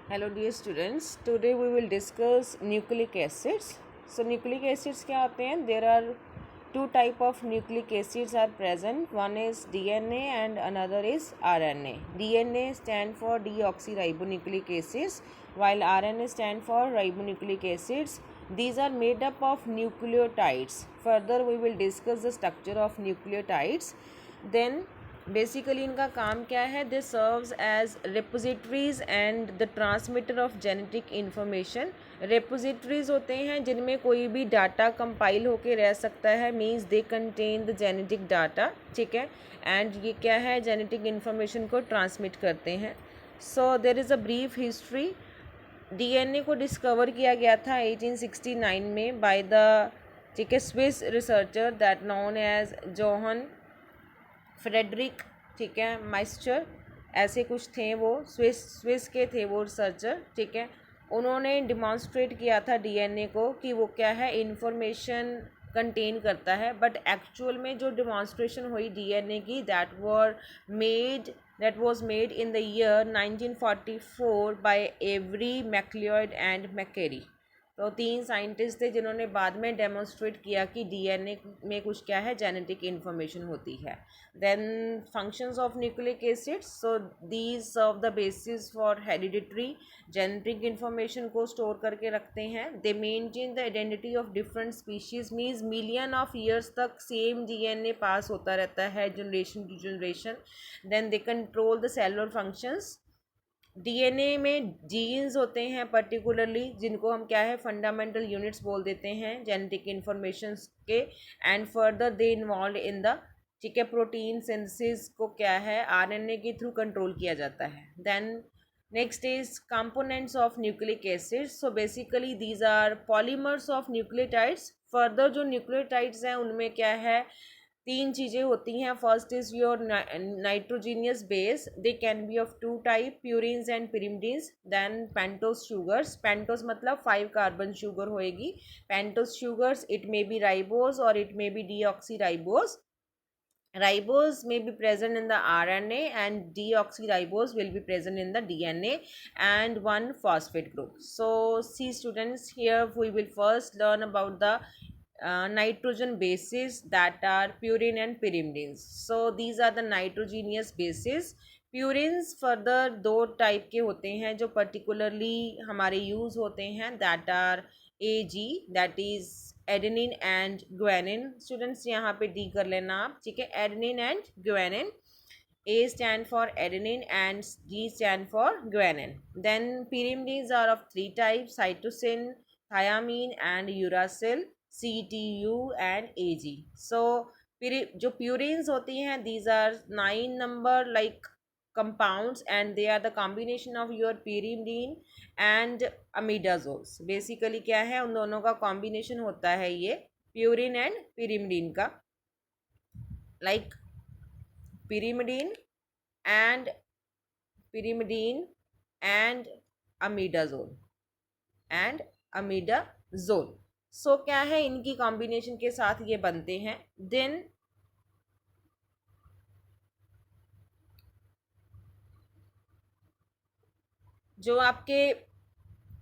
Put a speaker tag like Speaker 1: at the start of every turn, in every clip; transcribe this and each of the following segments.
Speaker 1: Hello dear students, today we will discuss nucleic acids. So nucleic acids क्या होते हैं? There are two type of nucleic acids are present. One is DNA and another is RNA. DNA stand for deoxyribonucleic acids while RNA stand for ribonucleic acids. These are made up of nucleotides. Further we will discuss the structure of nucleotides. Then basically इनका काम क्या है? They serve as repositories and the transmitter of genetic information. Repositories होते हैं जिनमें कोई भी data compile होके रह सकता है, means they contain the genetic data, ठीक है. एंड ये क्या है? जेनेटिक इन्फॉर्मेशन को ट्रांसमिट करते हैं. So there is a brief history. DNA को डिस्कवर किया गया था 1869 में बाय द, ठीक है, Swiss researcher that known as Johann Friedrich, ठीक है, माइस्चर, ऐसे कुछ थे. वो स्विस के थे वो रिसर्चर, ठीक है. उन्होंने डिमॉन्स्ट्रेट किया था डीएनए को कि वो क्या है, इंफॉर्मेशन कंटेन करता है. बट एक्चुअल में जो डिमॉन्स्ट्रेशन हुई डीएनए की, that was made in the year 1944 by Avery MacLeod and McCarty. तो तीन साइंटिस्ट थे जिन्होंने बाद में डेमोन्स्ट्रेट किया कि डीएनए में कुछ क्या है, जेनेटिक इन्फॉर्मेशन होती है. Then functions of nucleic acids. So these serve the basis for hereditary. Genetic information को स्टोर करके रखते हैं. They maintain the identity of different species, means million of years तक सेम डीएनए पास होता रहता है generation to generation. Then they control the cellular functions. DNA में genes होते हैं पर्टिकुलरली, जिनको हम क्या है, फंडामेंटल यूनिट्स बोल देते हैं जेनेटिक इन्फॉर्मेशन के. And further they involve in the, ठीक है, प्रोटीन सिंथेसिस को क्या है, आरएनए के थ्रू कंट्रोल किया जाता है. Then next is components of nucleic acids. So basically these are polymers of nucleotides. Further जो न्यूक्लियोटाइड्स हैं उनमें क्या है, तीन चीज़ें होती हैं. First is your nitrogenous base. They can be of two type, purines and pyrimidines. Then pentose sugars. Pentose मतलब 5 कार्बन शुगर होएगी. Pentose sugars, it may be ribose और it may be deoxyribose. Ribose may be present in the RNA and deoxyribose will be present in the DNA and one phosphate group. So see students, here we will first learn about the nitrogen bases, that are purine and pyrimidines. So these are the nitrogenous bases. Purines further दो type के होते हैं जो particularly हमारे use होते हैं, that are AG, that is adenine and guanine. Students यहाँ पे डी कर लेना आप, ठीक है, adenine and guanine. A stand for adenine and G stand for guanine. Then pyrimidines are of three types: cytosine, thiamine and uracil, CTU and AG. So जो purines होती हैं, these are 9 number like compounds and they are the combination of your pyrimidine and amidazoles. Basically क्या है, उन दोनों का combination होता है ये प्यूरिन एंड pyrimidine का, like pyrimidine and amidazole. सो क्या है, इनकी कॉम्बिनेशन के साथ ये बनते हैं. देन जो आपके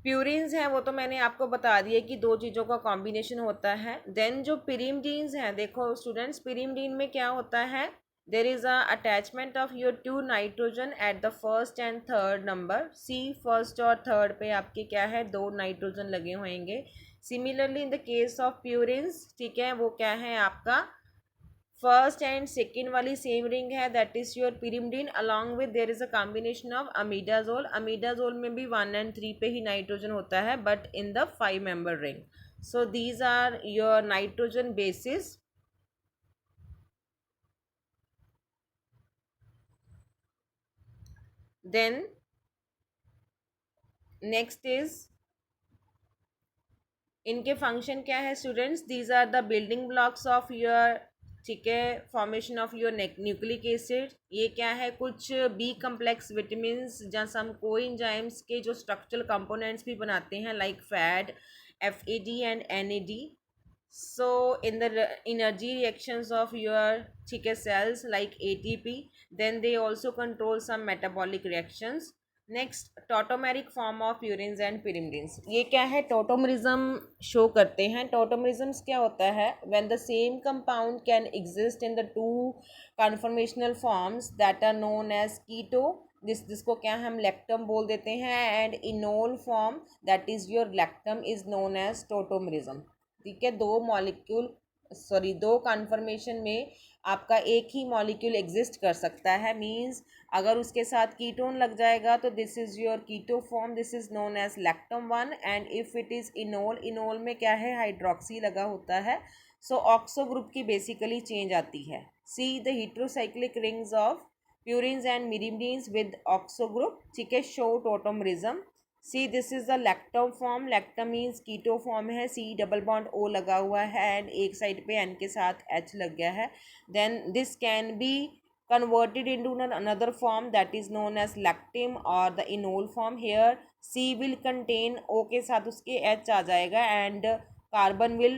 Speaker 1: प्यूरिन्स हैं वो तो मैंने आपको बता दिया कि दो चीज़ों का कॉम्बिनेशन होता है. देन जो पिरिमिडीन्स हैं, देखो स्टूडेंट्स, पिरिमिडीन में क्या होता है, there is a attachment of your two nitrogen at the first and third number. See first और थर्ड पे आपके क्या है, दो नाइट्रोजन लगे होंगे. Similarly in the case of purines, ठीक है, वो क्या है आपका फर्स्ट एंड सेकेंड वाली सेम रिंग है, that is your pyrimidine. Along with there is a combination of imidazole. Imidazole में भी 1 and 3 पे ही नाइट्रोजन होता है, बट इन द 5 member रिंग. So these are your nitrogen bases. Then next is इनके function क्या है students, these are the building blocks of your, ठीक है, formation of your nucleic acid. ये क्या है, कुछ बी कम्प्लेक्स विटामिन या सम कोएंजाइम्स के जो स्ट्रक्चरल कंपोनेंट्स भी बनाते हैं, like fat, FAD and NAD. So in the energy reactions of your, ठीक है, cells like ATP. Then they also control some metabolic reactions. Next tautomeric form of purines and pyrimidines। ये क्या है, टोटोमरिज्म show करते हैं। टोटोमरिज्म्स क्या होता है, when the same compound can exist in the two conformational forms that are known as keto, जिसको क्या हम लैक्टम बोल देते हैं, and enol form that is your lactam is known as tautomerism. ठीक है, दो कन्फर्मेशन में आपका एक ही मॉलिक्यूल एग्जिस्ट कर सकता है, मीन्स अगर उसके साथ कीटोन लग जाएगा तो this is your keto form, this is known as lactam one. And if it is enol, enol में क्या है, हाइड्रोक्सी लगा होता है, सो ऑक्सो ग्रुप की बेसिकली चेंज आती है। See the heterocyclic rings of purines and pyrimidines with oxo group, ठीक है, show tautomerism. See this is the lactam form, lactam means keto form है, सी डबल बॉन्ड ओ लगा हुआ है and एक साइड पे एन के साथ एच लग गया है। Then this can be converted into another form that is known as lactim or the enol form। Here C will contain O के साथ उसके H आ जाएगा and carbon will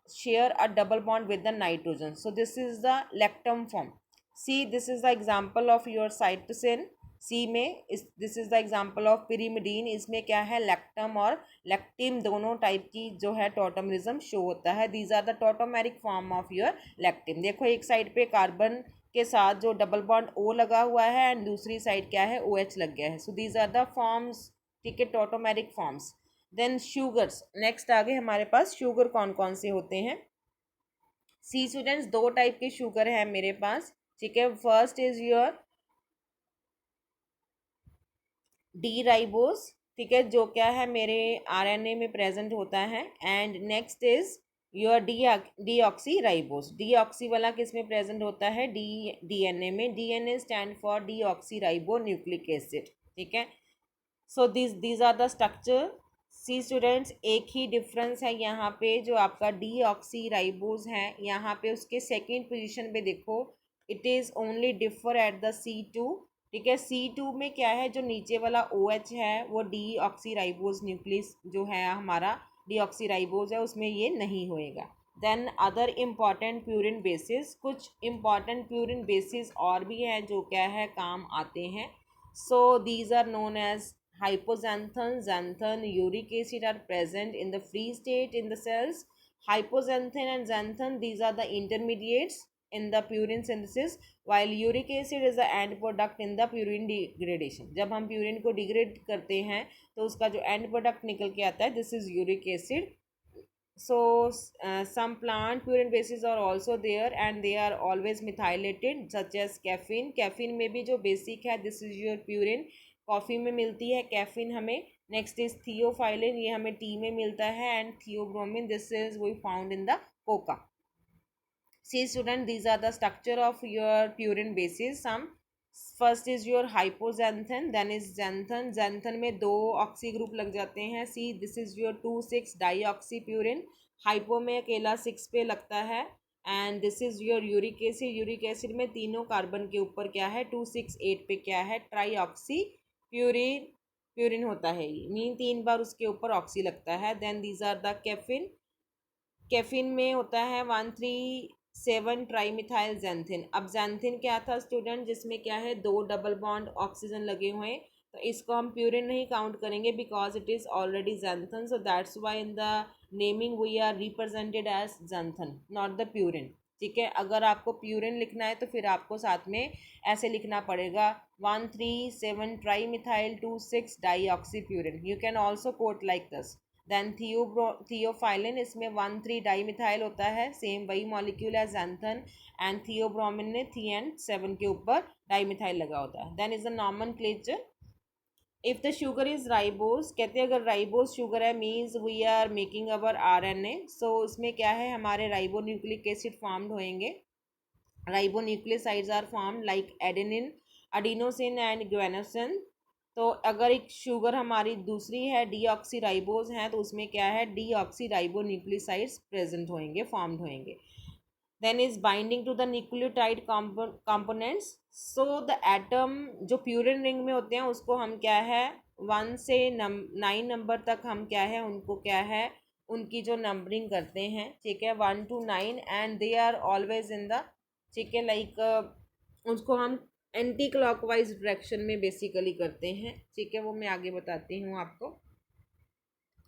Speaker 1: share a double bond with the nitrogen, so this is the lactam form। C this is the example of your cytosine। सी में this is the example of pyrimidine, इसमें क्या है, lactam और लैक्टिम दोनों type की जो है टोटोमरिज्म show होता है। These are the tautomeric form of your lactim. देखो एक साइड पे कार्बन के साथ जो डबल बॉन्ड ओ लगा हुआ है एंड दूसरी साइड क्या है, ओ एच लग गया है, so these are the forms, ठीक है, tautomeric forms. Then sugars, next आगे हमारे पास शुगर कौन कौन से होते हैं। सी स्टूडेंट्स, दो टाइप के शुगर है मेरे पास, ठीक है। First is your D ribose, ठीक है, जो क्या है मेरे आरएनए में प्रेजेंट होता है। And next is your deoxy ribose, deoxy वाला किस में प्रेजेंट होता है, डीएनए में। DNA stand for deoxy ribo nucleic acid, ठीक है। So these are the structure. See students, एक ही डिफरेंस है यहाँ पे, जो आपका डीऑक्सी राइबोस है यहाँ पे उसके सेकेंड पोजिशन पे देखो, it is only differ at the C2, ठीक है। C2 में क्या है, जो नीचे वाला OH है वो डीऑक्सी राइबोस न्यूक्लियस जो है हमारा डीऑक्सी राइबोस है, उसमें ये नहीं होएगा। Then other important purine bases, कुछ इम्पॉर्टेंट प्यूरिन बेसिस और भी हैं जो क्या है काम आते हैं। So these are known as hypoxanthine, xanthine, uric acid are present in the free state in the cells. Hypoxanthine and xanthine, these are the intermediates in the purine synthesis, while uric acid is the end product in the purine degradation। जब हम purine को degrade करते हैं तो उसका जो end product निकल के आता है, this is uric acid। So some plant purine bases are also there and they are always methylated, such as caffeine। caffeine में भी जो basic है, this is your purine, coffee में मिलती है कैफीन हमें। नेक्स्ट इज थियोफाइलिन, ये हमें टी में मिलता है, and theobromine, this is we found in the cocoa. See student, these are the structure of your purine bases. Some first is your hypoxanthine, then is xanthine. Xanthine में दो oxy group लग जाते हैं। See this is your 2,6 dioxy purine, hypo में अकेला 6 पे लगता है। And this is your uric acid, uric acid में तीनों कार्बन के ऊपर क्या है, 2,6,8 पे क्या है, ट्राईऑक्सी प्यूरिन, प्यूरिन होता है ये, मीन 3 बार उसके ऊपर ऑक्सी लगता है। Then these are the caffeine, caffeine में होता है 1,3,7 ट्राईमिथाइल जैंथिन। अब जैंथिन क्या था स्टूडेंट, जिसमें क्या है दो डबल बॉन्ड ऑक्सीजन लगे हुए हैं, तो इसको हम प्यूरिन नहीं काउंट करेंगे because it is already xanthine, so that's why in the naming we are represented as xanthine, not the purine, ठीक है। अगर आपको प्यूरिन लिखना है तो फिर आपको साथ में ऐसे लिखना पड़ेगा 1,3,7 trimethyl 2,6 dioxy purine, you can also quote like this. Then theophylline, इसमें 1,3 डाईमिथाइल होता है, सेम वही मॉलिक्यूल है जैंथन। एंड थियोब्रोमिन ने 3 and 7 के ऊपर डाईमिथाइल लगा होता है। Then is the nomenclature, if the sugar is ribose, कहते हैं अगर राइबोस शुगर है means we are making our RNA, so उसमें क्या है हमारे राइबो न्यूक्लिक एसिड फॉर्म्ड होएंगे। Ribo nucleosides are form like adenine, adenosine and guanosine. तो अगर एक शुगर हमारी दूसरी है डीऑक्सी राइबोज हैं, तो उसमें क्या है डीऑक्सी राइबो न्यूक्लियोसाइड्स प्रेजेंट होंगे, फॉर्म्ड होंगे। Then is binding to the nucleotide components, so the atom जो प्यूरिन रिंग में होते हैं उसको हम क्या है 1 से 9 नंबर तक हम क्या है उनको क्या है उनकी जो नंबरिंग करते हैं, ठीक है, 1 to 9, and they are always in the, ठीक है, लाइक उसको हम एंटी क्लॉकवाइज डायरेक्शन में बेसिकली करते हैं, ठीक है, वो मैं आगे बताती हूँ आपको।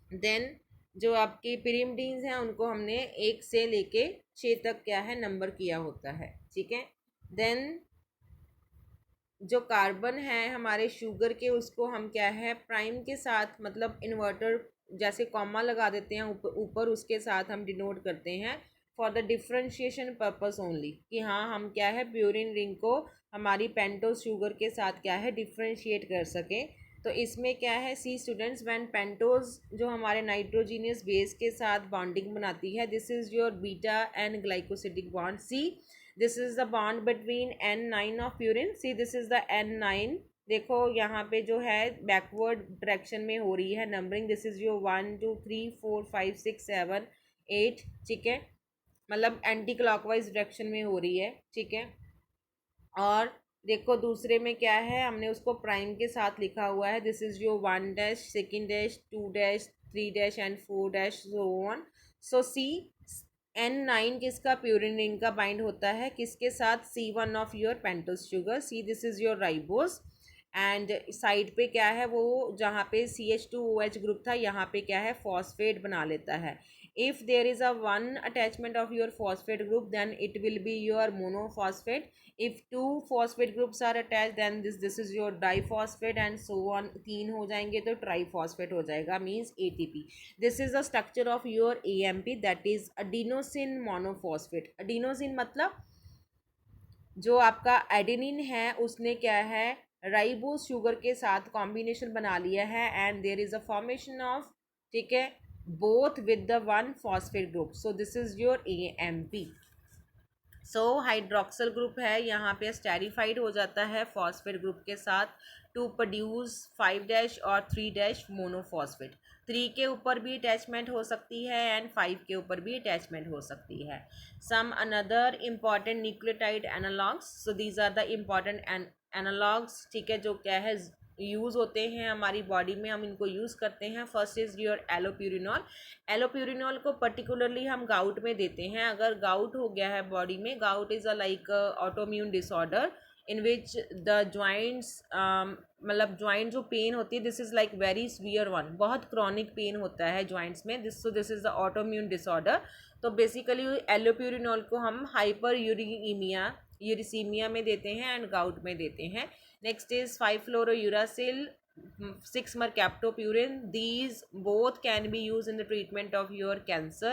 Speaker 1: देन जो आपकी पिरिमिडीन्स हैं उनको हमने 1 से लेके 6 तक क्या है नंबर किया होता है, ठीक है। देन जो कार्बन है हमारे शुगर के, उसको हम क्या है प्राइम के साथ, मतलब इन्वर्टर जैसे कॉमा लगा देते हैं ऊपर उसके साथ हम डिनोट करते हैं for the differentiation purpose only, कि हाँ हम क्या है प्यूरिन रिंग को हमारी पेंटोज शुगर के साथ क्या है डिफ्रेंशिएट कर सकें। तो इसमें क्या है, सी स्टूडेंट्स, व्हेन पेंटोज जो हमारे नाइट्रोजीनियस बेस के साथ बॉन्डिंग बनाती है, this is your beta and glycosidic bond. C this is the bond between N9 of purine. C this is the N9। देखो यहाँ पे जो है बैकवर्ड डायरेक्शन में हो रही है नंबरिंग, दिस इज योर 1 2 3 4 5 6 7 8, ठीक है, मतलब एंटी क्लॉकवाइज डायरेक्शन में हो रही है, ठीक है। और देखो दूसरे में क्या है, हमने उसको प्राइम के साथ लिखा हुआ है, this is your 1 dash, second dash, 2 dash, 3 dash and 4 dash, so on. So see N9 किसका प्यूरिन रिंग का बाइंड होता है, किसके साथ, C1 of your pentose sugar. C this is your ribose. And side पे क्या है, वो जहाँ पे CH2OH ग्रुप था यहाँ पे क्या है फॉस्फेट बना लेता है। If there is a one attachment of your phosphate group then it will be your monophosphate. if two phosphate groups are attached then this is your diphosphate and so on, 3 हो जाएंगे तो triphosphate हो जाएगा, means ATP। This is the structure of your AMP, that is adenosine monophosphate. Adenosine मतलब जो आपका adenine है उसने क्या है राइबोस शुगर के साथ कॉम्बिनेशन बना लिया है and there is a formation of, ठीक है, both with the one phosphate group, so this is your AMP। So hydroxyl group है यहाँ पे स्टेरिफाइड हो जाता है फॉस्फेट ग्रुप के साथ टू प्रोड्यूस 5 डैश और 3 डैश मोनोफॉस्फेट। 3 के ऊपर भी अटैचमेंट हो सकती है एंड 5 के ऊपर भी अटैचमेंट हो सकती है। Some another important nucleotide analogs, so these are the important analogs, ठीक है, जो क्या है यूज़ होते हैं हमारी बॉडी में, हम इनको यूज़ करते हैं। First is your allopurinol. Allopurinol को पर्टिकुलरली हम गाउट में देते हैं, अगर गाउट हो गया है बॉडी में, gout is a like autoimmune disorder in which the joints, मतलब जॉइंट जो पेन होती है, this is like very severe one, बहुत क्रॉनिक पेन होता है जॉइंट्स में, this is the autoimmune disorder. तो बेसिकली एलोप्यूरिनॉल को हम हाइपर यूरिसीमिया में देते हैं एंड गाउट में देते हैं। Next is 5-fluorouracil, 6-mercaptopurine, these both can be used in the treatment of your cancer,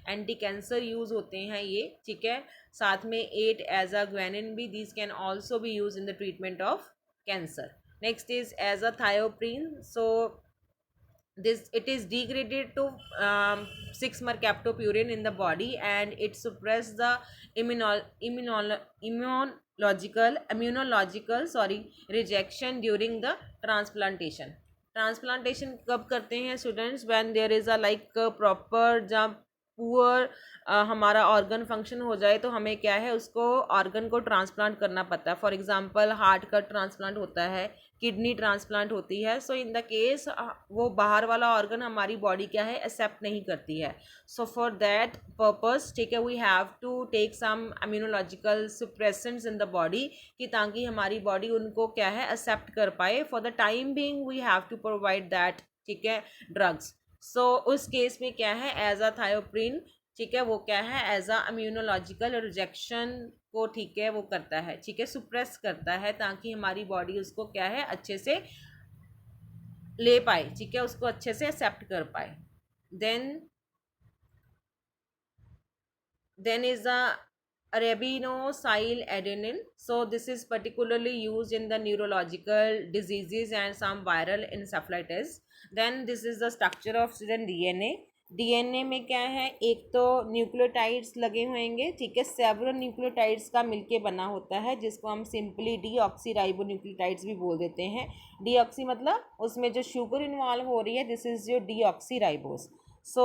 Speaker 1: anti cancer use होते हैं ये, ठीक है। साथ में 8-azaguanine भी, these can also be used in the treatment of cancer. Next is azathioprine, so this it is degraded to 6-mercaptopurine in the body and it suppress the immunological rejection during the transplantation. Transplantation कब करते हैं students, when there is a like proper, जब poor हमारा organ function हो जाए तो हमें क्या है उसको ऑर्गन को ट्रांसप्लांट करना पड़ता है। फॉर एग्जांपल हार्ट का ट्रांसप्लांट होता है, किडनी ट्रांसप्लांट होती है। सो इन द केस वो बाहर वाला ऑर्गन हमारी बॉडी क्या है एक्सेप्ट नहीं करती है। सो फॉर दैट पर्पस, ठीक है, we have to take some immunological suppressants in the body, कि ताकि हमारी बॉडी उनको क्या है एक्सेप्ट कर पाए। For the time being we have to provide that, ठीक है, ड्रग्स। सो उस केस में क्या है एजाथायोप्रिन, ठीक है, वो क्या है एज अ इम्यूनोलॉजिकल रिजेक्शन को, ठीक है, वो करता है, ठीक है, सुप्रेस करता है, ताकि हमारी बॉडी उसको क्या है अच्छे से ले पाए, ठीक है, उसको अच्छे से एक्सेप्ट कर पाए। then is the arabinosyl-adenine, so this is particularly used in the neurological diseases and some viral encephalitis. Then this is the structure of student DNA. DNA में क्या है, एक तो न्यूक्लियोटाइड्स लगे होंगे, ठीक है, सेवरल न्यूक्लियोटाइड्स का मिलके बना होता है, जिसको हम सिंपली डीऑक्सीराइबोन्यूक्लियोटाइड्स भी बोल देते हैं। डीऑक्सी मतलब उसमें जो शुगर इन्वॉल्व हो रही है, this is your deoxyribose. So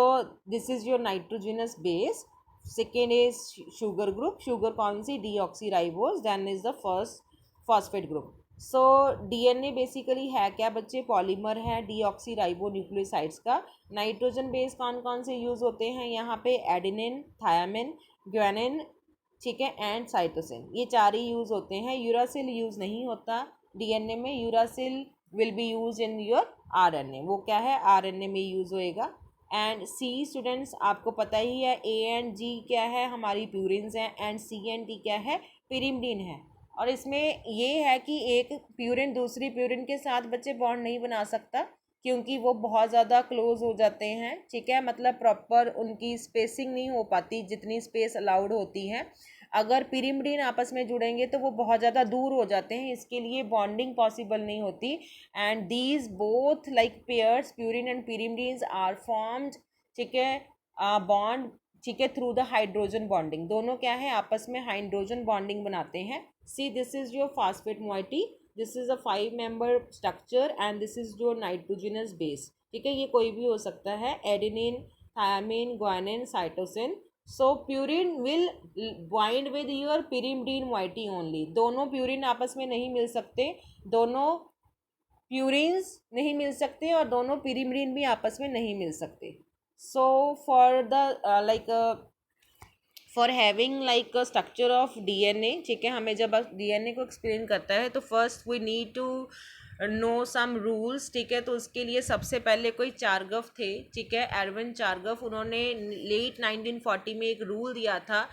Speaker 1: this is your nitrogenous base. Second is sugar group, sugar कौन सी, deoxyribose. Then is the first phosphate group. So DNA basically है क्या बच्चे, पॉलीमर है डीऑक्सीराइबो न्यूक्लियोसाइड्स का। नाइट्रोजन बेस कौन कौन से यूज होते हैं यहाँ पे, एडेनिन, थायामिन, ग्वानिन, ठीक है, एंड साइटोसिन, ये चार ही यूज़ होते हैं। यूरासिल यूज़ नहीं होता डीएनए में। Uracil will be use in your RNA, वो क्या है आरएनए में यूज़ होएगा। एंड सी स्टूडेंट्स आपको पता ही है, ए एंड जी क्या है हमारी प्यूरिन्स हैं, एंड सी एंड टी क्या है पिरिमिडिन है। और इसमें ये है कि एक प्यूरिन दूसरी प्यूरिन के साथ बच्चे बॉन्ड नहीं बना सकता, क्योंकि वो बहुत ज़्यादा क्लोज हो जाते हैं। ठीक है, मतलब प्रॉपर उनकी स्पेसिंग नहीं हो पाती जितनी स्पेस अलाउड होती है। अगर पिरिमिडिन आपस में जुड़ेंगे तो वो बहुत ज़्यादा दूर हो जाते हैं, इसके लिए बॉन्डिंग पॉसिबल नहीं होती। And these both like pairs purine and pyrimidines are formed, ठीक है, बॉन्ड, ठीक है, थ्रू द हाइड्रोजन बॉन्डिंग। दोनों क्या है आपस में हाइड्रोजन बॉन्डिंग बनाते हैं। See this is your phosphate moiety, this is a 5 member structure and this is your nitrogenous base. ठीक है, ये कोई भी हो सकता है, adenine, thymine, guanine, cytosine. So purine will bind with your pyrimidine moiety only. दोनों प्यूरिन आपस में नहीं मिल सकते, दोनों प्यूरिन्स नहीं मिल सकते और दोनों पिरिमिडिन भी आपस में नहीं मिल सकते। So for the like for having like structure of DNA, ठीक है, हमें जब डीएनए को एक्सप्लेन करता है तो first we need to know some rules. ठीक है, तो उसके लिए सबसे पहले कोई चारगफ थे, ठीक है, एरविन चारगफ, उन्होंने लेट 1940 में एक रूल दिया था।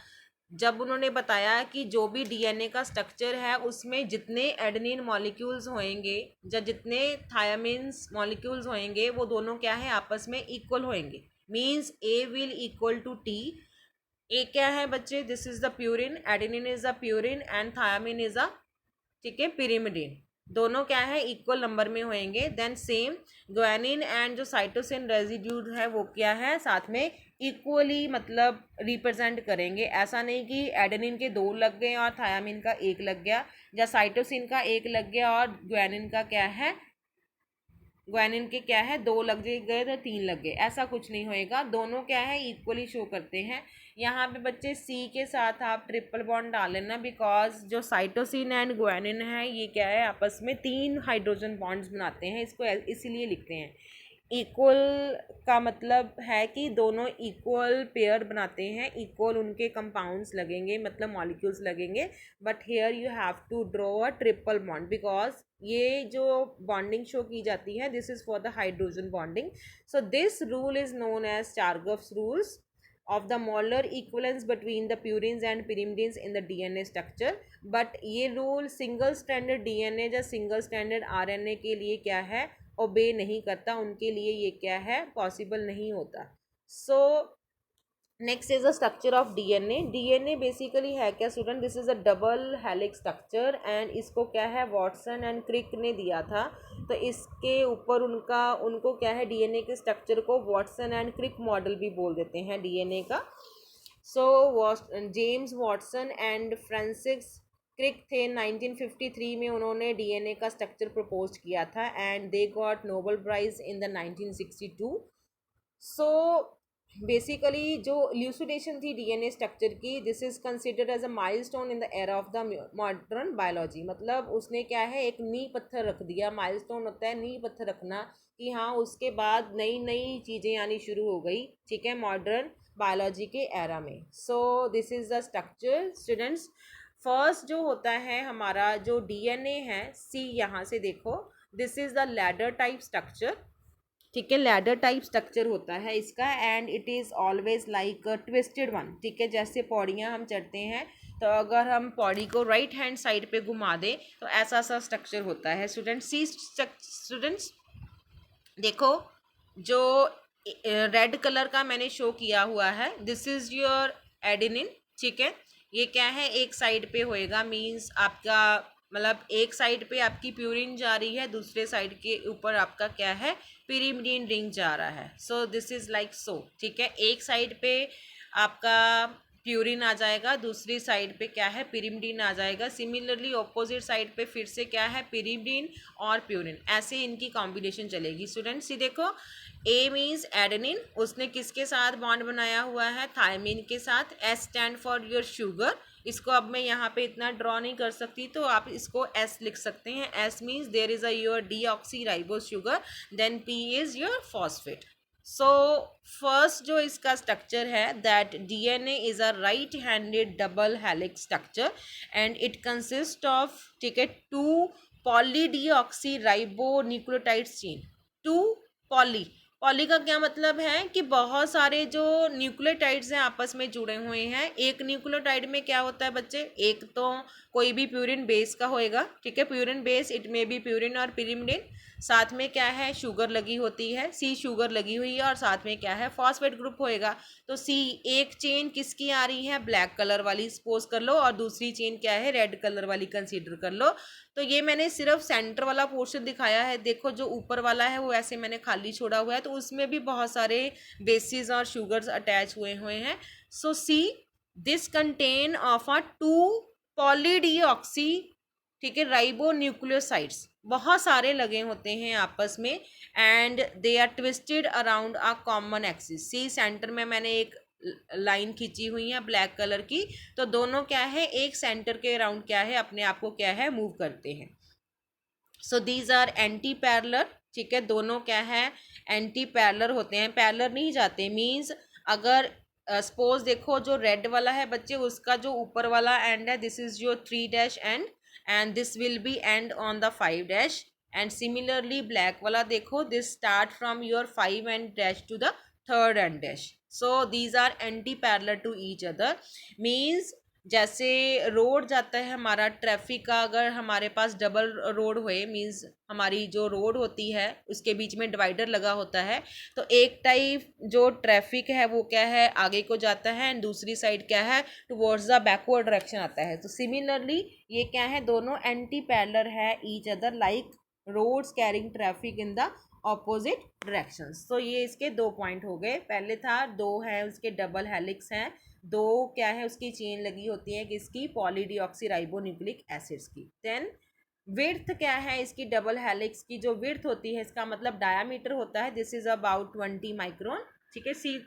Speaker 1: जब उन्होंने बताया कि जो भी डीएनए का स्ट्रक्चर है उसमें जितने एडेनिन मॉलिक्यूल्स होंगे या जितने थायमिन्स मॉलिक्यूल्स होंगे वो दोनों क्या है आपस में इक्वल होंगे। Means A will equal to T. A क्या है बच्चे, this is the purine, adenine is the purine and thymine is a, ठीक है, पिरिमिडिन। दोनों क्या है इक्वल नंबर में होंगे। देन सेम ग्वानिन एंड जो साइटोसिन रेजिड्यू है वो क्या है साथ में इक्वली मतलब रिप्रेजेंट करेंगे। ऐसा नहीं कि एडेनिन के 2 लग गए और थायमिन का 1 लग गया, या साइटोसिन का 1 लग गया और ग्वानिन का क्या है, ग्वानिन के क्या है 2 लग गए तो 3 लग गए, ऐसा कुछ नहीं होएगा। दोनों क्या है इक्वली शो करते हैं। यहाँ पे बच्चे सी के साथ आप ट्रिपल बॉन्ड डाल लेना, बिकॉज जो साइटोसिन एंड ग्वानिन है ये क्या है आपस में 3 हाइड्रोजन बॉन्ड्स बनाते हैं, इसको इसीलिए लिखते हैं। इक्वल का मतलब है कि दोनों इक्वल पेयर बनाते हैं, इक्वल उनके कंपाउंड्स लगेंगे मतलब मॉलिक्यूल्स लगेंगे। But here you have to draw a triple bond, because ये जो बॉन्डिंग शो की जाती है this is for the hydrogen bonding. So this rule is known as Chargaff's rules of the molar equivalence between the purines and pyrimidines in the DNA structure। but ये rule single standard DNA या single standard RNA के लिए क्या है ओबे नहीं करता, उनके लिए ये क्या है पॉसिबल नहीं होता। So next is the structure of DNA. DNA basically है क्या student, this is a double helix structure and इसको क्या है वॉटसन एंड क्रिक ने दिया था। तो इसके ऊपर उनको क्या है डीएनए के स्ट्रक्चर को वॉटसन एंड क्रिक मॉडल भी बोल देते हैं डीएनए का। So James Watson and Francis Crick थे 1953 में, उन्होंने डीएनए का स्ट्रक्चर प्रपोज किया था and they got Nobel prize in the 1962। So basically जो ल्यूसिडेशन थी डीएनए स्ट्रक्चर की, this is considered as a milestone in the era of the modern biology. मतलब उसने क्या है एक नींव पत्थर रख दिया, माइलस्टोन होता है नींव पत्थर रखना, कि हाँ उसके बाद नई नई चीज़ें आनी शुरू हो गई, ठीक है, मॉडर्न बायोलॉजी के एरा में। सो this is the structure students. First जो होता है हमारा जो डीएनए है, सी यहाँ से देखो, this is the ladder type structure, ठीक है, लैडर टाइप स्ट्रक्चर होता है इसका and it is always like twisted one. ठीक है, जैसे पौड़ियाँ हम चढ़ते हैं तो अगर हम पौड़ी को राइट हैंड साइड पे घुमा दें तो ऐसा सा स्ट्रक्चर होता है स्टूडेंट। सी स्टूडेंट्स देखो जो रेड कलर का मैंने शो किया हुआ है दिस इज़ योर एडेनिन, ठीक है, ये क्या है एक साइड पे होएगा, मीन्स आपका मतलब एक साइड पे आपकी प्यूरिन जा रही है, दूसरे साइड के ऊपर आपका क्या है पिरिमिडिन रिंग जा रहा है। So this is like so, ठीक है, एक साइड पे आपका प्यूरिन आ जाएगा, दूसरी साइड पे क्या है पिरिमिडिन आ जाएगा। सिमिलरली ऑपोजिट साइड पे फिर से क्या है पिरिमिडिन और प्यूरिन, ऐसे इनकी कॉम्बिनेशन चलेगी। स्टूडेंट्स ये देखो ए मीन्स एडेनिन, उसने किसके साथ बॉन्ड बनाया हुआ है थायमिन के साथ। S stand for your sugar, इसको अब मैं यहाँ पे इतना ड्रॉ नहीं कर सकती तो आप इसको एस लिख सकते हैं। S means there is a your deoxy ribose sugar, then P is your phosphate. So first जो इसका स्ट्रक्चर है that DNA is a right handed double helix structure and it consist of, ठीक है, two polydeoxy ribo nucleotides chain. Two poly, poly का क्या मतलब है कि बहुत सारे जो न्यूक्लियोटाइड्स हैं आपस में जुड़े हुए हैं। एक न्यूक्लियोटाइड में क्या होता है बच्चे, एक तो कोई भी प्यूरिन बेस का होएगा, ठीक है, purine base, it may B purine और पिरिमिडिन, साथ में क्या है शुगर लगी होती है, सी शुगर लगी हुई है, और साथ में क्या है फॉस्फेट ग्रुप होएगा। तो सी, एक चेन किसकी आ रही है, ब्लैक कलर वाली सपोज कर लो, और दूसरी चेन क्या है, रेड कलर वाली कंसीडर कर लो। तो ये मैंने सिर्फ सेंटर वाला पोर्शन दिखाया है, देखो जो ऊपर वाला है वो ऐसे मैंने खाली छोड़ा हुआ है, तो उसमें भी बहुत सारे बेसिस और शुगर्स अटैच हुए हुए हैं। So see this content of a two polydeoxy, ठीक है, राइबो न्यूक्लियोसाइड्स, बहुत सारे लगे होते हैं आपस में, and they are twisted around a common axis. See centre में मैंने एक लाइन खींची हुई है ब्लैक कलर की, तो दोनों क्या है एक सेंटर के अराउंड क्या है अपने आप को क्या है मूव करते हैं। So these are anti parallel, ठीक है, दोनों क्या है एंटी पैरलर होते हैं, पैरलर नहीं जाते, मीन्स अगर सपोज देखो जो रेड वाला है बच्चे, उसका जो ऊपर वाला एंड है this is your 3 dash end, and this will be end on the 5 dash, and similarly black वाला देखो this start from your 5 end dash to the 3rd end dash. So these are anti parallel to each other, means जैसे road जाता है हमारा traffic का, अगर हमारे पास डबल रोड हुए, मीन्स हमारी जो रोड होती है उसके बीच में डिवाइडर लगा होता है, तो एक टाइप जो ट्रैफिक है वो क्या है आगे को जाता है, एंड दूसरी साइड क्या है टुवर्ड्स द बैकवर्ड डायरेक्शन आता है। तो सिमिलरली ये क्या है दोनों एंटी पैरेलल है each other, like roads carrying traffic in the opposite directions. तो ये इसके 2 पॉइंट हो गए, पहले था 2 है उसके डबल हेलिक्स हैं, 2 क्या है उसकी चेन लगी होती है किसकी, पॉलीडीऑक्सीराइबोन्यूक्लिक एसिड्स की। देन विड्थ क्या है इसकी डबल हेलिक्स की, जो विड्थ होती है इसका मतलब डायामीटर होता है, दिस इज अबाउट 20 माइक्रोन, ठीक है, see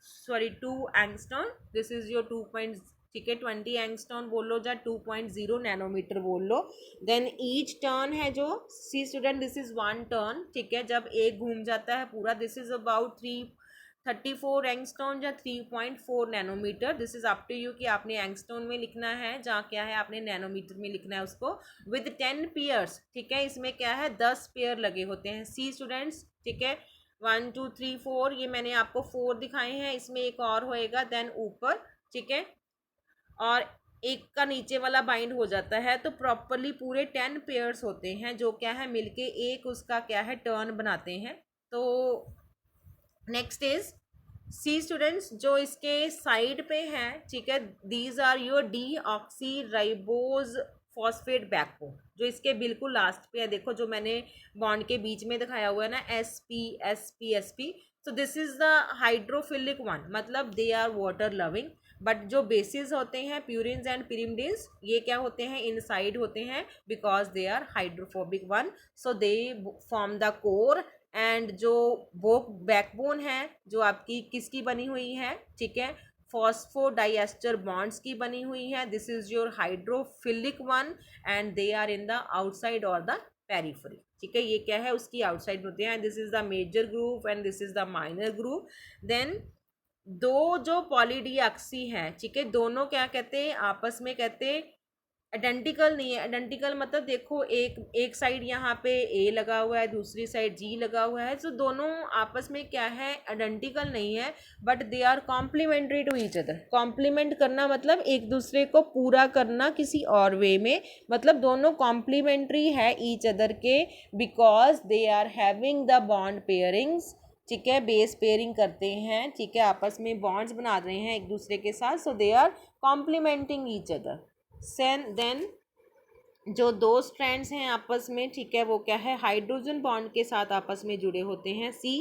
Speaker 1: sorry 2 angstrom, this is your 2 point, ठीक है, 20 एंगस्ट्रॉन बोल लो या 2.0 नैनोमीटर बोल लो। देन ईच टर्न है जो, सी स्टूडेंट दिस इज 1 टर्न, ठीक है, जब एक घूम जाता है पूरा, दिस इज अबाउट 34 एंगस्टोन या 3.4 nanometre, this is up to you कि आपने एंगस्टोन में लिखना है जहाँ क्या है आपने नैनोमीटर में लिखना है उसको। विद 10 पेयर्स, ठीक है, इसमें क्या है 10 पेयर लगे होते हैं, सी स्टूडेंट्स, ठीक है, 1 2 3 4, ये मैंने आपको 4 दिखाए हैं, इसमें एक और होएगा देन ऊपर, ठीक है, और एक का नीचे वाला बाइंड हो जाता है, तो प्रॉपरली पूरे 10 पेयर्स होते हैं जो क्या है मिलके एक उसका क्या है टर्न बनाते हैं। तो नेक्स्ट इज सी स्टूडेंट्स, जो इसके साइड पे हैं, ठीक है, these are your deoxyribose phosphate backbone, जो इसके बिल्कुल लास्ट पे है, देखो जो मैंने बॉन्ड के बीच में दिखाया हुआ है ना S P S P S P, तो this is the hydrophilic one, मतलब they are water loving, but जो बेसिस होते हैं प्यूरिन्स एंड पिरिमिडिन्स ये क्या होते हैं इनसाइड होते हैं because they are hydrophobic one, so they form the core, and जो वो बैकबोन है जो आपकी किसकी बनी हुई है, ठीक है, फॉस्फोडाइएस्टर बॉन्ड्स की बनी हुई है, this is your hydrophilic one, and they are in the outside और द पेरिफेरी, ठीक है, ये क्या है उसकी आउटसाइड होते हैं, this is the major group and this is the minor group. Then दो जो पॉलीडीऑक्सी हैं, ठीक है, दोनों क्या कहते हैं आपस में कहते हैं आइडेंटिकल नहीं है, आइडेंटिकल मतलब देखो एक एक साइड यहाँ पे ए लगा हुआ है दूसरी साइड जी लगा हुआ है, तो दोनों आपस में क्या है आइडेंटिकल नहीं है, but they are complementary to each other. Complement करना मतलब एक दूसरे को पूरा करना किसी और वे में, मतलब दोनों कॉम्प्लीमेंट्री है ईच अदर के, because they are having the bond pairings, ठीक है, बेस पेयरिंग करते हैं, ठीक है, आपस में बॉन्ड्स बना रहे हैं एक दूसरे के साथ, so they are complementing each other. Then जो दो स्ट्रैंड्स हैं आपस में, ठीक है, वो क्या है हाइड्रोजन बॉन्ड के साथ आपस में जुड़े होते हैं। See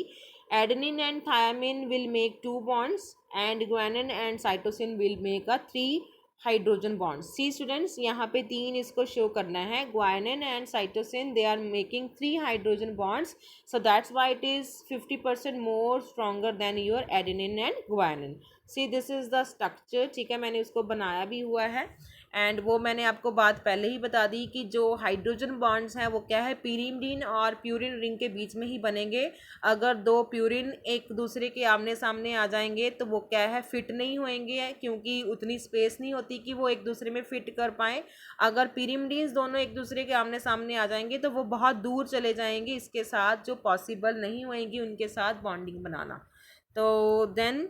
Speaker 1: adenine and thymine will make 2 bonds and guanine and cytosine will make a 3 hydrogen bonds. See students यहाँ पे 3 इसको शो करना है, guanine and cytosine they are making 3 hydrogen bonds, so that's why it is 50% more stronger than your adenine and guanine. See this is the structure, ठीक है, मैंने उसको बनाया भी हुआ है, एंड वो मैंने आपको बात पहले ही बता दी कि जो हाइड्रोजन बॉन्ड्स हैं वो क्या है, pyrimidine और प्यूरिन रिंग के बीच में ही बनेंगे। अगर दो प्यूरिन एक दूसरे के आमने सामने आ जाएंगे तो वो क्या है, फिट नहीं होएंगे, क्योंकि उतनी स्पेस नहीं होती कि वो एक दूसरे में फिट कर पाएँ। अगर pyrimidines दोनों एक दूसरे के आमने सामने आ जाएंगे तो वो बहुत दूर चले जाएंगे, इसके साथ जो पॉसिबल नहीं होएगी उनके साथ बॉन्डिंग बनाना। तो देन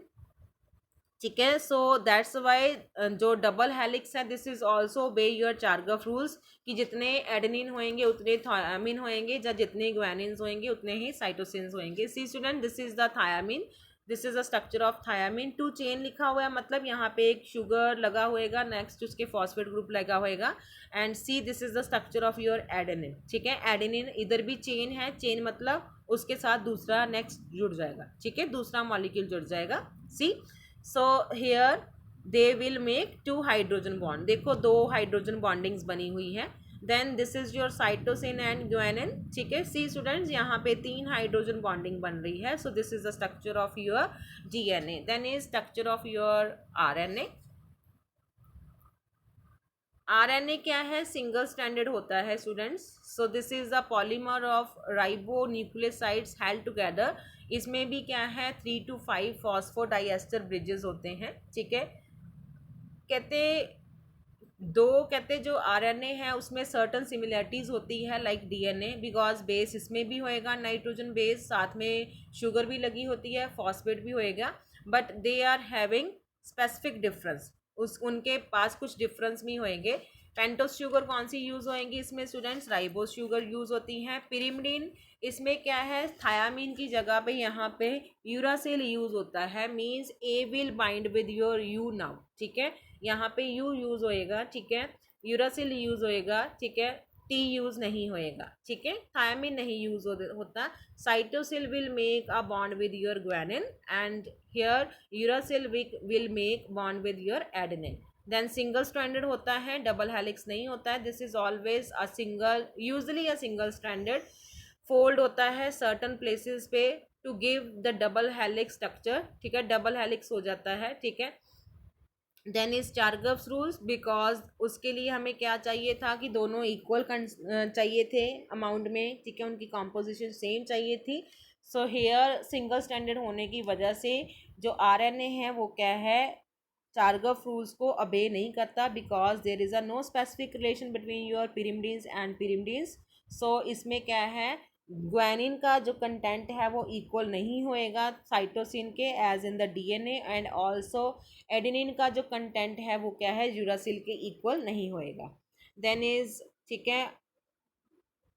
Speaker 1: ठीक है, सो दैट्स वाई जो डबल हेलिक्स है, this is also obey your Chargaff rules, कि जितने एडेनिन होएंगे उतने थायामिन होएंगे, या जितने ग्वानिन्स होएंगे उतने ही साइटोसिन्स होएंगे। See student, this is the thiamine, this is the structure of thiamine. 2 chain लिखा हुआ है, मतलब यहाँ पे एक शुगर लगा होएगा, नेक्स्ट उसके फॉस्फेट ग्रुप लगा होएगा। And see, this is the structure of your adenine. ठीक है, एडेनिन इधर भी चेन है, चेन मतलब उसके साथ दूसरा नेक्स्ट जुड़ जाएगा। ठीक है, दूसरा मॉलिक्यूल जुड़ जाएगा। See, so here they will make 2 hydrogen bond. देखो 2 हाइड्रोजन बॉन्डिंग्स बनी हुई है। Then this is your cytosine and guanine. ठीक है, सी स्टूडेंट्स, यहाँ पे 3 हाइड्रोजन बॉन्डिंग बन रही है। So this is the structure of your DNA. Then is structure of your RNA. RNA क्या है, सिंगल स्ट्रैंडेड होता है students. So this is the polymer of ribonucleosides held together. इसमें भी क्या है, 3 to 5 फॉस्फोडाइएस्टर ब्रिजेस होते हैं। ठीक है, कहते कहते जो आरएनए है उसमें सर्टन सिमिलरिटीज होती है लाइक डीएनए, बिकॉज बेस इसमें भी होएगा नाइट्रोजन बेस, साथ में शुगर भी लगी होती है, फॉस्फेट भी होएगा, but they are having specific difference. उनके पास कुछ डिफरेंस भी होएंगे। पेंटोस शुगर कौन सी यूज़ होएंगी इसमें स्टूडेंट्स, राइबोस शुगर यूज़ होती हैं। पिरिमिडिन, इसमें क्या है, थायामीन की जगह पे यहाँ पे यूरासिल यूज़ होता है, means A will bind with your you now. ठीक है, यहाँ पे यू यूज़ होएगा। ठीक है, यूरासिल यूज़ होएगा। ठीक है, टी यूज़ नहीं होएगा। ठीक है, थायामीन नहीं यूज़ होता। Cytosine will make a bond with your guanine and here uracil will make bond with your adenine. Then single stranded होता है, डबल हेलिक्स नहीं होता है। This is always a single, usually a single stranded. Fold होता है certain places पे to give the double helix structure. ठीक है, डबल हेलिक्स हो जाता है। ठीक है, then is Chargaff's rules, because उसके लिए हमें क्या चाहिए था कि दोनों इक्वल चाहिए थे अमाउंट में। ठीक है, उनकी कॉम्पोजिशन सेम चाहिए थी। सो हेयर सिंगल स्टैंडर्ड होने की वजह से जो आरएनए है वो क्या है, चार्गफ रूल्स को अबे नहीं करता, because there is a no specific relation between your pyrimidines and pyrimidines. So इसमें क्या है, ग्वानिन का जो कंटेंट है वो इक्वल नहीं होएगा साइटोसिन के as in the DNA, and also adenine का जो कंटेंट है वो क्या है, यूरासिल के इक्वल नहीं होएगा। देन इज ठीक है,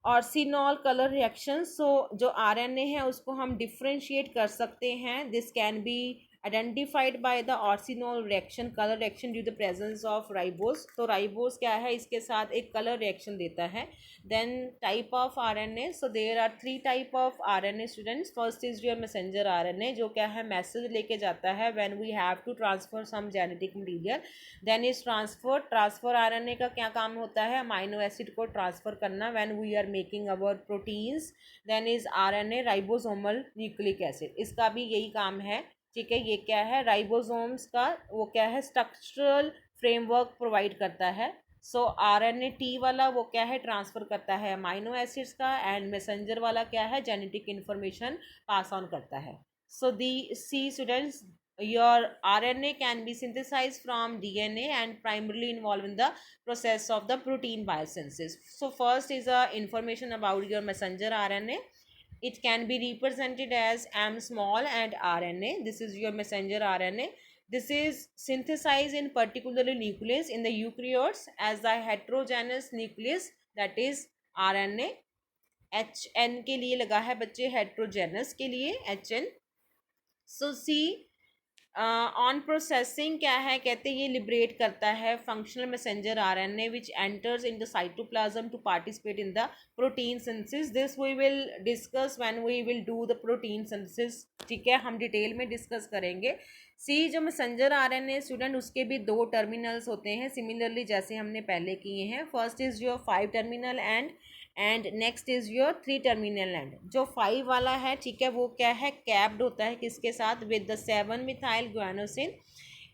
Speaker 1: ऑर्सिनॉल कलर रिएक्शन। सो जो आरएनए है उसको हम डिफ्रेंशिएट कर सकते हैं। This can be identified by the orcinol reaction, colour reaction due the presence of ribose. तो राइबोस क्या है, इसके साथ एक कलर रिएक्शन देता है। Then type of RNA, so there are 3 type of RNA students. First is your messenger RNA, जो क्या है मैसेज लेके जाता है when we have to transfer some genetic material. Then is transfer RNA का क्या काम होता है, अमाइनो एसिड को ट्रांसफर करना when we are making our proteins. Then is RNA ribosomal nucleic acid, इसका भी यही काम है। ठीक है, ये क्या है, राइबोसोम्स का वो क्या है, स्ट्रक्चरल फ्रेमवर्क प्रोवाइड करता है। सो आरएनए टी वाला वो क्या है, ट्रांसफर करता है अमाइनो एसिड्स का, एंड मैसेंजर वाला क्या है, जेनेटिक इन्फॉर्मेशन पास ऑन करता है। सो दी सी students, your RNA can be synthesized from DNA and primarily involved in the process of the protein biosynthesis. So first is a information about your messenger RNA. It can be represented as M small and RNA. This is your messenger RNA. This is synthesized in particularly nucleus in the eukaryotes as the heterogeneous nucleus, that is RNA. HN के लिए लगा है बच्चे, heterogeneous के लिए HN. So C on processing क्या है, कहते ये लिबरेट करता है functional messenger RNA which enters in the cytoplasm to participate in the protein synthesis. This we will discuss when we will do the protein synthesis. ठीक है, हम detail में डिस्कस करेंगे। सी जो मैसेंजर आरएनए स्टूडेंट, उसके भी 2 टर्मिनल्स होते हैं सिमिलरली जैसे हमने पहले किए हैं। First is your 5 terminal and next is your 3 terminal and. जो 5 वाला है, ठीक है, वो क्या है, कैप्ड होता है किसके साथ, with the 7 methyl guanosine.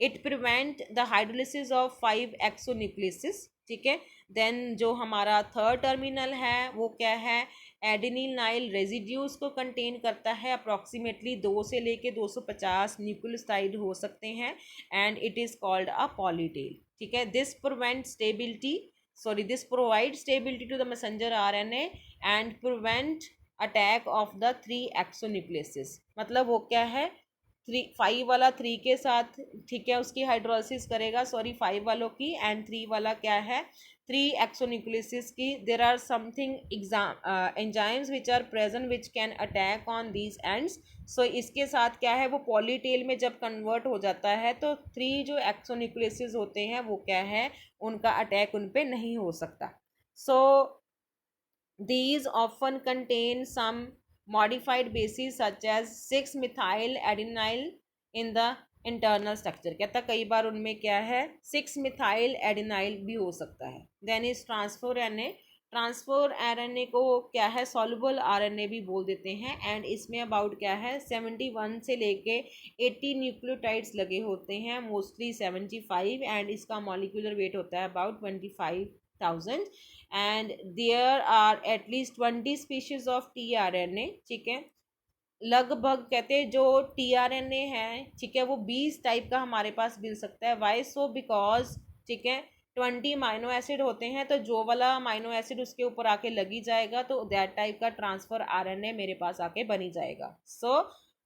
Speaker 1: It prevent the hydrolysis of 5 एक्सोन्यूक्लियसिस, ठीक है। देन जो हमारा थर्ड टर्मिनल है वो क्या है, एडेनिल नाइल रेजिड्यूज को कंटेन करता है। अप्रॉक्सीमेटली 2 से लेके 250 न्यूक्लियोसाइड हो सकते हैं and it is called a poly tail, ठीक है। This provide stability to the messenger RNA and prevent attack of the 3 exonucleases. मतलब वो क्या है, 5 वाला 3 के साथ, ठीक है, उसकी हाइड्रोलिसिस करेगा, 5 वालों की, एंड 3 वाला क्या है, 3 एक्सोन्यूक्लियसिस की। There are something enzymes which are present which can attack on these ends. So इसके साथ क्या है, वो पॉलीटेल में जब कन्वर्ट हो जाता है तो 3 जो एक्सोन्यूक्लियसिस होते हैं वो क्या है, उनका अटैक उन पर नहीं हो सकता। सो these often contain some modified bases such as 6-methyl adenyl in the internal structure। कहता कई बार उनमें क्या है, 6-methyl adenyl भी हो सकता है। देन इज ट्रांसफर आरएनए को क्या है, सॉल्युबल आरएनए भी बोल देते हैं। एंड इसमें अबाउट क्या है, 71 से लेके 80 न्यूक्लियोटाइड्स लगे होते हैं, मोस्टली 75, एंड इसका मॉलिक्यूलर वेट होता है about 25,000 and there are at least 20 species of tRNA, ठीक है। लगभग कहते हैं जो टीआरएनए है, ठीक है, वो 20 टाइप का हमारे पास मिल सकता है। वाई सो, बिकॉज, ठीक है, 20 अमाइनो एसिड होते हैं, तो जो वाला अमाइनो एसिड उसके ऊपर आके लगी जाएगा तो दैट टाइप का ट्रांसफर आरएनए मेरे पास आके बनी जाएगा। सो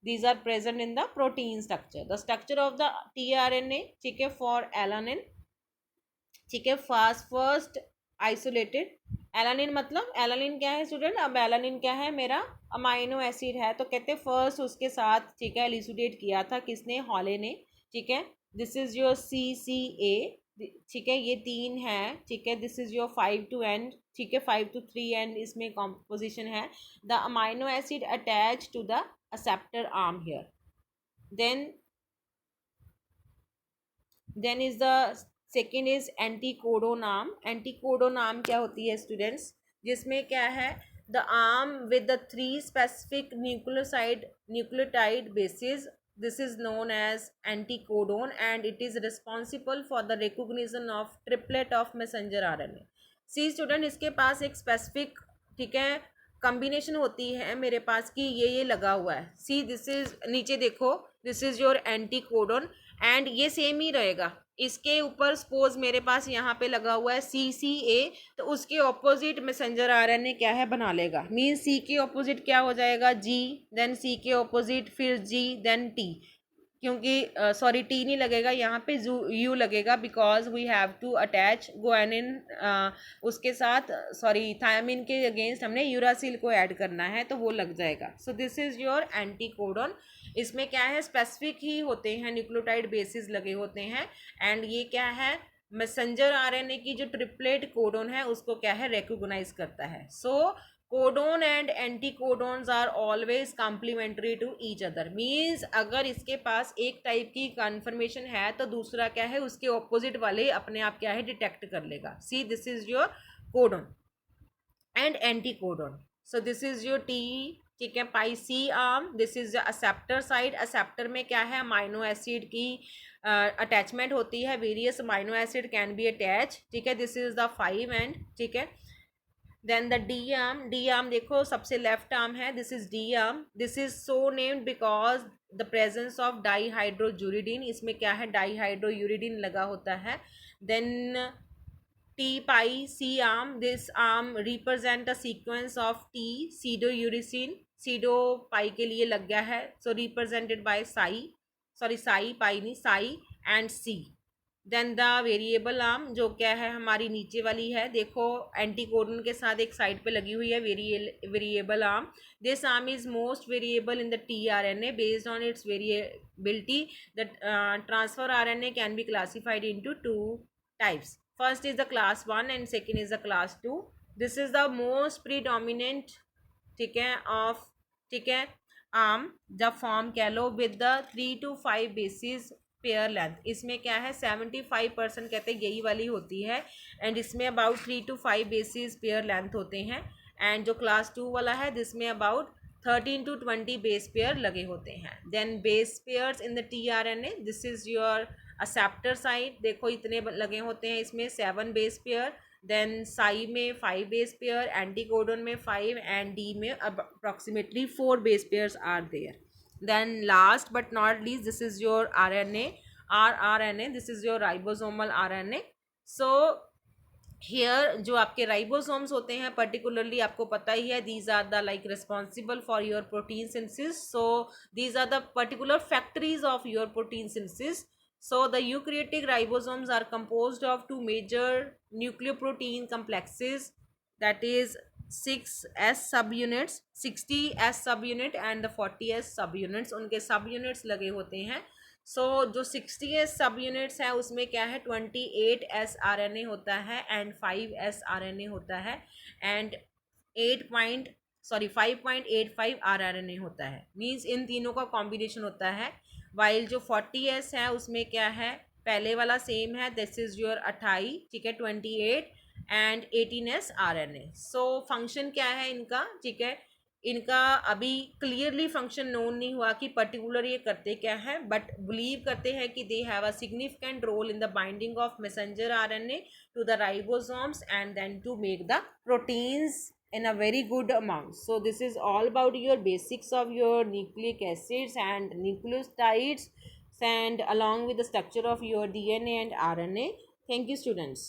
Speaker 1: these are present in the protein structure, the structure of the tRNA, ठीक है, for alanine, ठीक है, फर्स्ट आइसोलेटेड एलानिन। मतलब एलानिन क्या है स्टूडेंट, अब एलानिन क्या है, मेरा अमाइनो एसिड है, तो कहते हैं फर्स्ट उसके साथ, ठीक है, एलिसिडेट किया था किसने, हॉले ने, ठीक है। दिस इज योर CCA, ठीक है, ये 3 है, ठीक है। This is your 5 to end, ठीक है, 5 to 3 एंड इसमें कॉम्पोजिशन है। The amino acid attach to the acceptor arm here. Then is the second is anticodon arm. Anticodon arm क्या होती है स्टूडेंट्स, जिसमें क्या है, the arm with the 3 specific nucleotide bases, this is known as anticodon and it is responsible for the recognition of triplet of messenger RNA. See student, इसके पास एक specific, ठीक है, कॉम्बिनेशन होती है मेरे पास कि ये लगा हुआ है। सी दिस इज, नीचे देखो, this is your anticodon and ये सेम ही रहेगा। इसके ऊपर सपोज मेरे पास यहाँ पे लगा हुआ है CCA, तो उसके ऑपोजिट मैसेंजर आरएनए क्या है, बना लेगा। मीन C के ऑपोजिट क्या हो जाएगा, G, देन C के ऑपोजिट फिर G, देन T। क्योंकि T नहीं लगेगा यहाँ पे, U लगेगा, because we have to attach guanine उसके साथ, थायमिन के अगेंस्ट हमने यूरासिल को ऐड करना है, तो वो लग जाएगा। सो दिस इज योर एंटीकोडोन। इसमें क्या है, स्पेसिफिक ही होते हैं, न्यूक्लियोटाइड बेसिस लगे होते हैं एंड ये क्या है, मैसेंजर आरएनए की जो ट्रिपलेट कोडोन है उसको क्या है, रिकॉग्नाइज करता है। So codon and anticodons are always complementary to each other. Means अगर इसके पास एक टाइप की कन्फर्मेशन है तो दूसरा क्या है, उसके ऑपोजिट वाले अपने आप क्या है, डिटेक्ट कर लेगा। सी this is your codon and anticodon. So this is your T, ठीक है, पाई C arm. This is acceptor side. Acceptor में क्या है, अमाइनो एसिड की अटैचमेंट होती है, various amino acid can be attach, ठीक है। दिस इज द 5 एंड, ठीक है। देन द डी आर्म देखो सबसे लेफ्ट आर्म है, this is D arm. This is so named because the presence of dihydrouridine, इसमें क्या है, डाईहाइड्रोयूरिडीन लगा होता है। Then T pi C arm, this arm represent a sequence of T pseudouracil, pseudo pi के लिए लग गया है, so represented by psi pi नहीं psi and C। Then the variable arm जो क्या है, हमारी नीचे वाली है, देखो एंटीकोडन के साथ एक साइड पे लगी हुई है variable arm. This arm is most variable in the tRNA based on it's variability. The transfer RNA can be classified into 2 types. First is the class 1 and second is the class 2. This is the most predominant, ठीक है, of, ठीक है, arm the form कह लो with the 3 to 5 bases pair length. इसमें क्या है, 75% कहते हैं यही वाली होती है एंड इसमें about 3 to 5 bases pair length होते हैं। एंड जो क्लास 2 वाला है जिसमें अबाउट 13 to 20 बेस पेयर लगे होते हैं। Then base pairs in the tRNA, this is your acceptor site देखो इतने लगे होते हैं इसमें 7 बेस पेयर, देन साई में 5 बेस पेयर, एंटीकोडन में 5 एंड डी में approximately 4 base pairs are there. Then last but not least, this is your RNA, rRNA, this is your ribosomal RNA. So here जो आपके राइबोसोम्स होते हैं particularly आपको पता ही है, these are the like responsible for your protein synthesis. So these are the particular factories of your protein synthesis. So the eukaryotic ribosomes are composed of two major nucleoprotein complexes, that is 6s subunits, 60s subunit and the 40s subunits. उनके subunits लगे होते हैं. सो जो 60s सब units है उसमें क्या है 28s RNA होता है एंड 5s RNA होता है एंड 5.85 RNA होता है. मीन्स इन तीनों का कॉम्बिनेशन होता है. वाइल जो 40s है उसमें क्या है, पहले वाला सेम है, दिस इज योर 28, ठीक है, 28 and 18s RNA. So function क्या है इनका, ठीक है, इनका अभी क्लियरली फंक्शन नोन नहीं हुआ कि पर्टिकुलर ये करते क्या है, बट बिलीव करते हैं कि they have a significant role in the binding of messenger RNA to the ribosomes and then to make the proteins in a very good amount. So this is all about your basics of your nucleic acids and nucleotides and along with the structure of your DNA and RNA. Thank you students.